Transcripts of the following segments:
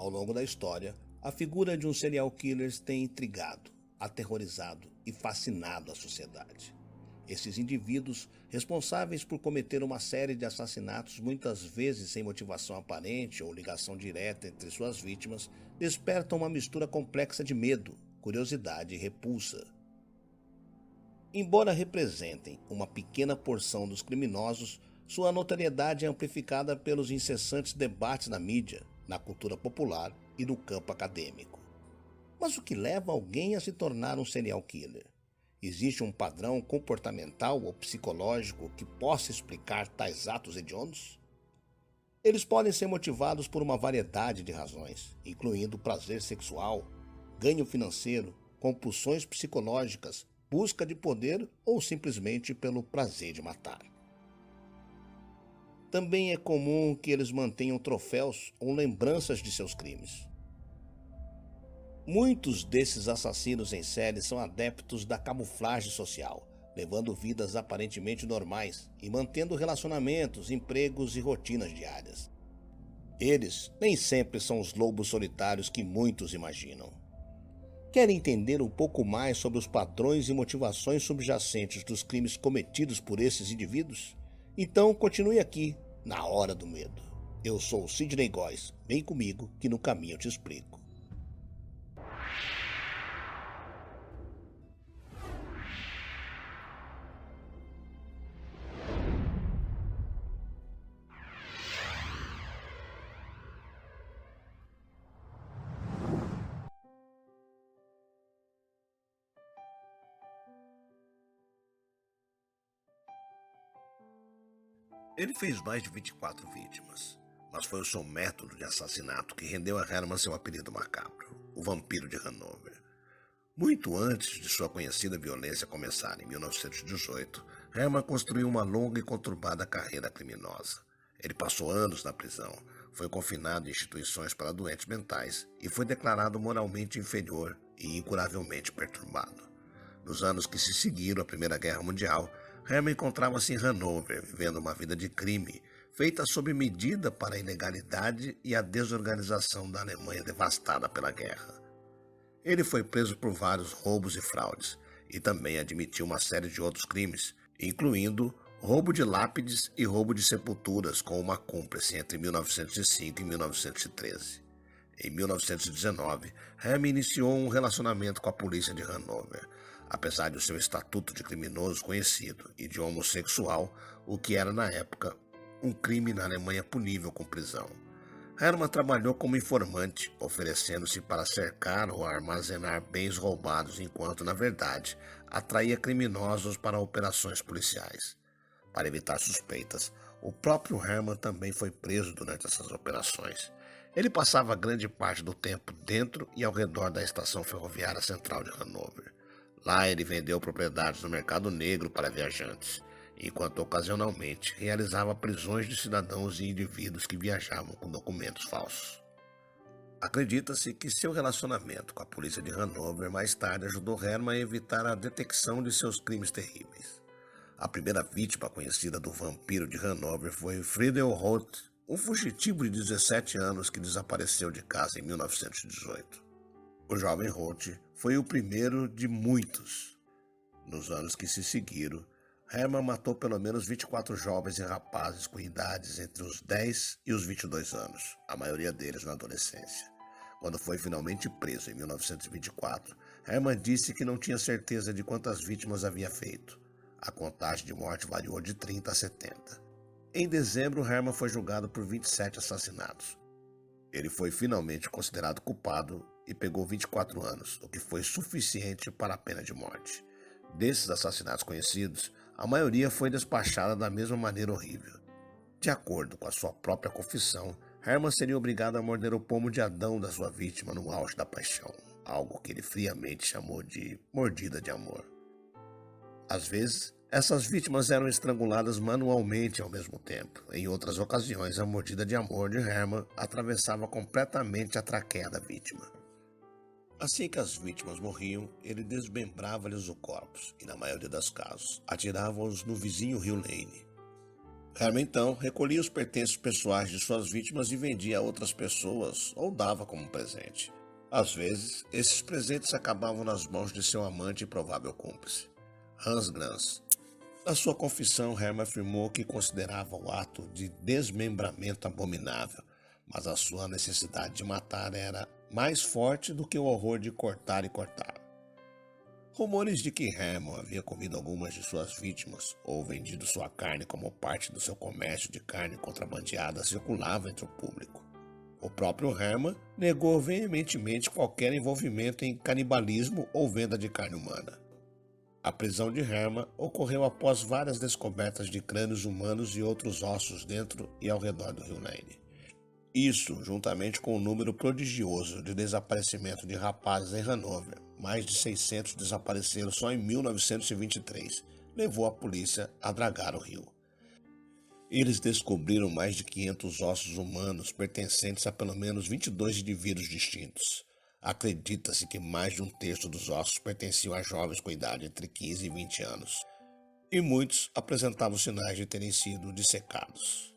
Ao longo da história, a figura de um serial killer tem intrigado, aterrorizado e fascinado a sociedade. Esses indivíduos, responsáveis por cometer uma série de assassinatos muitas vezes sem motivação aparente ou ligação direta entre suas vítimas, despertam uma mistura complexa de medo, curiosidade e repulsa. Embora representem uma pequena porção dos criminosos, sua notoriedade é amplificada pelos incessantes debates na mídia, na cultura popular e no campo acadêmico. Mas o que leva alguém a se tornar um serial killer? Existe um padrão comportamental ou psicológico que possa explicar tais atos hediondos? Eles podem ser motivados por uma variedade de razões, incluindo prazer sexual, ganho financeiro, compulsões psicológicas, busca de poder ou simplesmente pelo prazer de matar. Também é comum que eles mantenham troféus ou lembranças de seus crimes. Muitos desses assassinos em série são adeptos da camuflagem social, levando vidas aparentemente normais e mantendo relacionamentos, empregos e rotinas diárias. Eles nem sempre são os lobos solitários que muitos imaginam. Quer entender um pouco mais sobre os padrões e motivações subjacentes dos crimes cometidos por esses indivíduos? Então continue aqui, na Hora do Medo. Eu sou Sidney Góes, vem comigo que no caminho eu te explico. Ele fez mais de 24 vítimas, mas foi o seu método de assassinato que rendeu a Herman seu apelido macabro, o Vampiro de Hanover. Muito antes de sua conhecida violência começar em 1918, Herman construiu uma longa e conturbada carreira criminosa. Ele passou anos na prisão, foi confinado em instituições para doentes mentais e foi declarado moralmente inferior e incuravelmente perturbado. Nos anos que se seguiram à Primeira Guerra Mundial, Herman encontrava-se em Hanover, vivendo uma vida de crime, feita sob medida para a ilegalidade e a desorganização da Alemanha devastada pela guerra. Ele foi preso por vários roubos e fraudes, e também admitiu uma série de outros crimes, incluindo roubo de lápides e roubo de sepulturas com uma cúmplice entre 1905 e 1913. Em 1919, Herman iniciou um relacionamento com a polícia de Hanover, apesar de seu estatuto de criminoso conhecido e de homossexual, o que era na época um crime na Alemanha punível com prisão. Herman trabalhou como informante, oferecendo-se para cercar ou armazenar bens roubados enquanto, na verdade, atraía criminosos para operações policiais. Para evitar suspeitas, o próprio Herman também foi preso durante essas operações. Ele passava grande parte do tempo dentro e ao redor da estação ferroviária central de Hanover. Lá ele vendeu propriedades no mercado negro para viajantes, enquanto ocasionalmente realizava prisões de cidadãos e indivíduos que viajavam com documentos falsos. Acredita-se que seu relacionamento com a polícia de Hanover mais tarde ajudou Herman a evitar a detecção de seus crimes terríveis. A primeira vítima conhecida do Vampiro de Hanover foi Friedel Roth, um fugitivo de 17 anos que desapareceu de casa em 1918. O jovem Roth foi o primeiro de muitos. Nos anos que se seguiram, Herman matou pelo menos 24 jovens e rapazes com idades entre os 10 e os 22 anos, a maioria deles na adolescência. Quando foi finalmente preso em 1924, Herman disse que não tinha certeza de quantas vítimas havia feito. A contagem de morte variou de 30 a 70. Em dezembro, Herman foi julgado por 27 assassinatos. Ele foi finalmente considerado culpado e pegou 24 anos, o que foi suficiente para a pena de morte. Desses assassinatos conhecidos, a maioria foi despachada da mesma maneira horrível. De acordo com a sua própria confissão, Herman seria obrigado a morder o pomo de Adão da sua vítima no auge da paixão, algo que ele friamente chamou de mordida de amor. Às vezes, essas vítimas eram estranguladas manualmente ao mesmo tempo. Em outras ocasiões, a mordida de amor de Herman atravessava completamente a traqueia da vítima. Assim que as vítimas morriam, ele desmembrava-lhes o corpos e, na maioria dos casos, atirava-os no vizinho rio Lane. Hermann então recolhia os pertences pessoais de suas vítimas e vendia a outras pessoas ou dava como presente. Às vezes, esses presentes acabavam nas mãos de seu amante e provável cúmplice, Hans Grans. Na sua confissão, Hermann afirmou que considerava o ato de desmembramento abominável, mas a sua necessidade de matar era mais forte do que o horror de cortar e cortar. Rumores de que Hermann havia comido algumas de suas vítimas ou vendido sua carne como parte do seu comércio de carne contrabandeada circulavam entre o público. O próprio Hermann negou veementemente qualquer envolvimento em canibalismo ou venda de carne humana. A prisão de Hermann ocorreu após várias descobertas de crânios humanos e outros ossos dentro e ao redor do rio Leine. Isso, juntamente com o número prodigioso de desaparecimento de rapazes em Hanover, mais de 600 desapareceram só em 1923, levou a polícia a dragar o rio. Eles descobriram mais de 500 ossos humanos pertencentes a pelo menos 22 indivíduos distintos. Acredita-se que mais de um terço dos ossos pertenciam a jovens com idade entre 15 e 20 anos, e muitos apresentavam sinais de terem sido dissecados.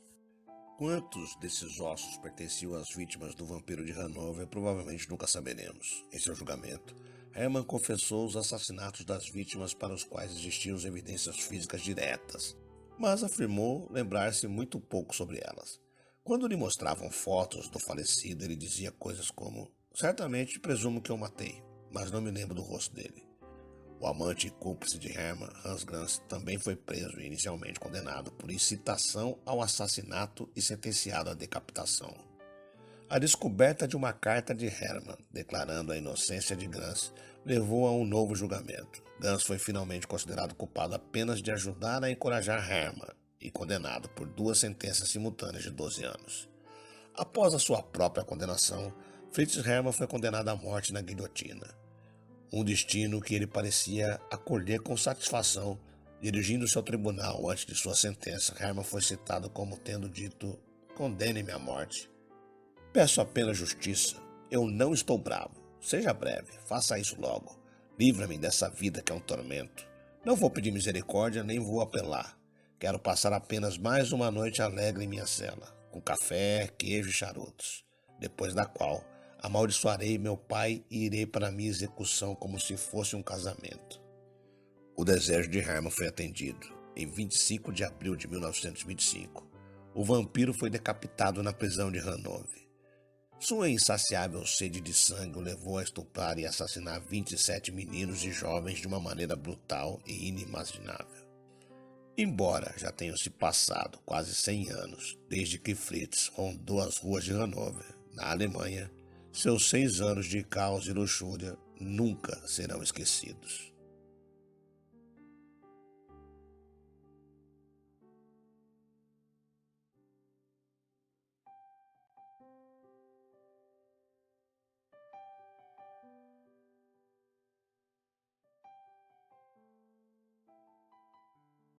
Quantos desses ossos pertenciam às vítimas do vampiro de Hanover, provavelmente nunca saberemos. Em seu julgamento, Hermann confessou os assassinatos das vítimas para os quais existiam evidências físicas diretas, mas afirmou lembrar-se muito pouco sobre elas. Quando lhe mostravam fotos do falecido, ele dizia coisas como: "Certamente presumo que eu matei, mas não me lembro do rosto dele." O amante e cúmplice de Hermann, Hans Grans, também foi preso e inicialmente condenado por incitação ao assassinato e sentenciado à decapitação. A descoberta de uma carta de Hermann declarando a inocência de Grans levou a um novo julgamento. Grans foi finalmente considerado culpado apenas de ajudar a encorajar Hermann e condenado por 2 sentenças simultâneas de 12 anos. Após a sua própria condenação, Fritz Hermann foi condenado à morte na guilhotina. Um destino que ele parecia acolher com satisfação. Dirigindo-se ao tribunal antes de sua sentença, Hermann foi citado como tendo dito: "Condene-me à morte. Peço apenas justiça. Eu não estou bravo. Seja breve, faça isso logo. Livra-me dessa vida que é um tormento. Não vou pedir misericórdia nem vou apelar. Quero passar apenas mais uma noite alegre em minha cela, com café, queijo e charutos, depois da qual amaldiçoarei meu pai e irei para a minha execução como se fosse um casamento." O desejo de Hermann foi atendido. Em 25 de abril de 1925, o vampiro foi decapitado na prisão de Hanover. Sua insaciável sede de sangue o levou a estuprar e assassinar 27 meninos e jovens de uma maneira brutal e inimaginável. Embora já tenham se passado quase 100 anos desde que Fritz rondou as ruas de Hanover, na Alemanha, seus 6 anos de caos e luxúria nunca serão esquecidos.